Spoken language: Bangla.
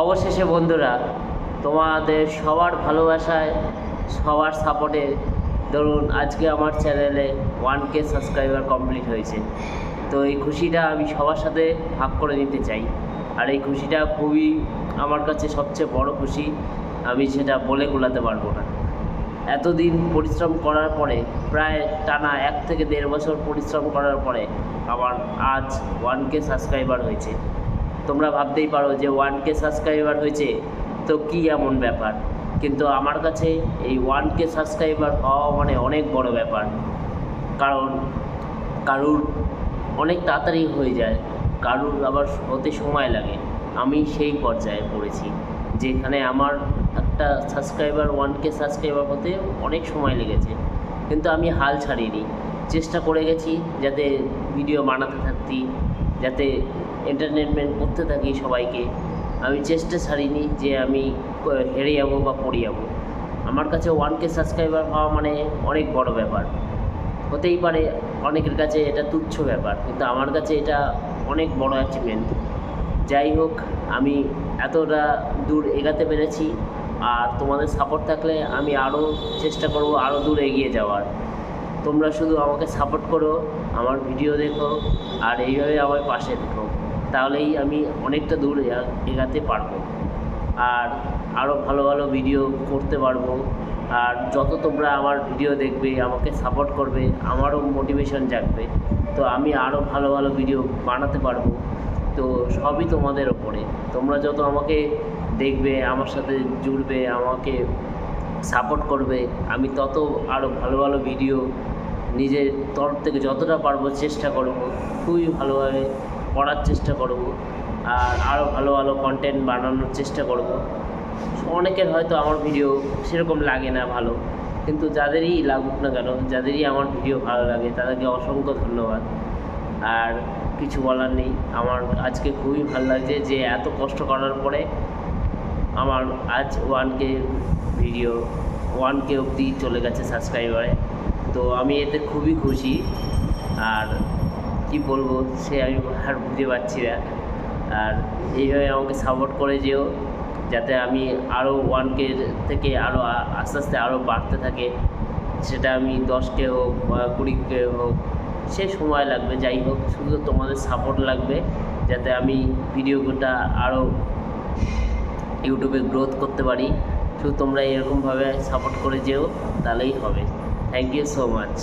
অবশেষে বন্ধুরা, তোমাদের সবার ভালোবাসায়, সবার সাপোর্টে ধরুন আজকে আমার চ্যানেলে 1K সাবস্ক্রাইবার কমপ্লিট হয়েছে। তো এই খুশিটা আমি সবার সাথে ভাগ করে নিতে চাই। আর এই খুশিটা খুবই আমার কাছে সবচেয়ে বড় খুশি, আমি সেটা বলে গোলাতে পারবো না। এতদিন পরিশ্রম করার পরে, প্রায় টানা 1 থেকে 1.5 বছর পরিশ্রম করার পরে আমার আজ 1K সাবস্ক্রাইবার হয়েছে। তোমরা ভাবতেই পারো যে 1K সাবস্ক্রাইবার হয়েছে তো কী এমন ব্যাপার, কিন্তু আমার কাছে এই 1K সাবস্ক্রাইবার হওয়া মানে অনেক বড় ব্যাপার। কারণ কারুর অনেক তাড়াতাড়ি হয়ে যায়, কারুর আবার হতে সময় লাগে। আমি সেই পর্যায়ে পড়েছি যেখানে আমার একটা সাবস্ক্রাইবার 1K সাবস্ক্রাইবার হতে অনেক সময় লেগেছে, কিন্তু আমি হাল ছাড়িনি, চেষ্টা করে গেছি যাতে ভিডিও বানাতে থাকতি, যাতে এন্টারটেনমেন্ট করতে থাকি সবাইকে। আমি চেষ্টা ছাড়িনি যে আমি হেরে যাবো বা পড়ে যাবো। আমার কাছে 1K সাবস্ক্রাইবার হওয়া মানে অনেক বড় ব্যাপার। হতেই পারে অনেকের কাছে এটা তুচ্ছ ব্যাপার, কিন্তু আমার কাছে এটা অনেক বড় অ্যাচিভমেন্ট। যাই হোক, আমি এতটা দূর এগাতে পেরেছি, আর তোমাদের সাপোর্ট থাকলে আমি আরও চেষ্টা করব আরও দূর এগিয়ে যাওয়ার। তোমরা শুধু আমাকে সাপোর্ট করো, আমার ভিডিও দেখো, আর এইভাবে আমার পাশে দেখো, তাহলেই আমি অনেকটা দূর এগাতে পারবো, আর আরও ভালো ভালো ভিডিও করতে পারবো। আর যত তোমরা আমার ভিডিও দেখবে, আমাকে সাপোর্ট করবে, আমারও মোটিভেশন জাগবে, তো আমি আরও ভালো ভালো ভিডিও বানাতে পারবো। তো সবই তোমাদের ওপরে। তোমরা যত আমাকে দেখবে, আমার সাথে জুড়বে, আমাকে সাপোর্ট করবে, আমি তত আরও ভালো ভালো ভিডিও নিজের তরফ থেকে যতটা পারবো চেষ্টা করব, খুবই ভালোভাবে করার চেষ্টা করব, আর আরও ভালো ভালো কন্টেন্ট বানানোর চেষ্টা করব। অনেকের হয়তো আমার ভিডিও সেরকম লাগে না ভালো, কিন্তু যাদেরই লাগুক না কেন, যাদেরই আমার ভিডিও ভালো লাগে তাদেরকে অসংখ্য ধন্যবাদ। আর কিছু বলার নেই। আমার আজকে খুবই ভালো লাগছে যে এত কষ্ট করার পরে আমার আজ 1K অবধি চলে গেছে সাবস্ক্রাইবারে। তো আমি এতে খুবই খুশি, আর কি বলবো সে আমি আর বুঝতে পারছি না। আর এইভাবে আমাকে সাপোর্ট করে যেও, যাতে আমি আরও 1K থেকে আরও আস্তে আস্তে আরও বাড়তে থাকে। সেটা আমি 10K হোক বা 20K হোক, সে সময় লাগবে। যাই হোক, শুধু তোমাদের সাপোর্ট লাগবে যাতে আমি ভিডিওটা আরও ইউটিউবে গ্রোথ করতে পারি। শুধু তোমরা এরকমভাবে সাপোর্ট করে যেও, তাহলেই হবে। Thank you so much.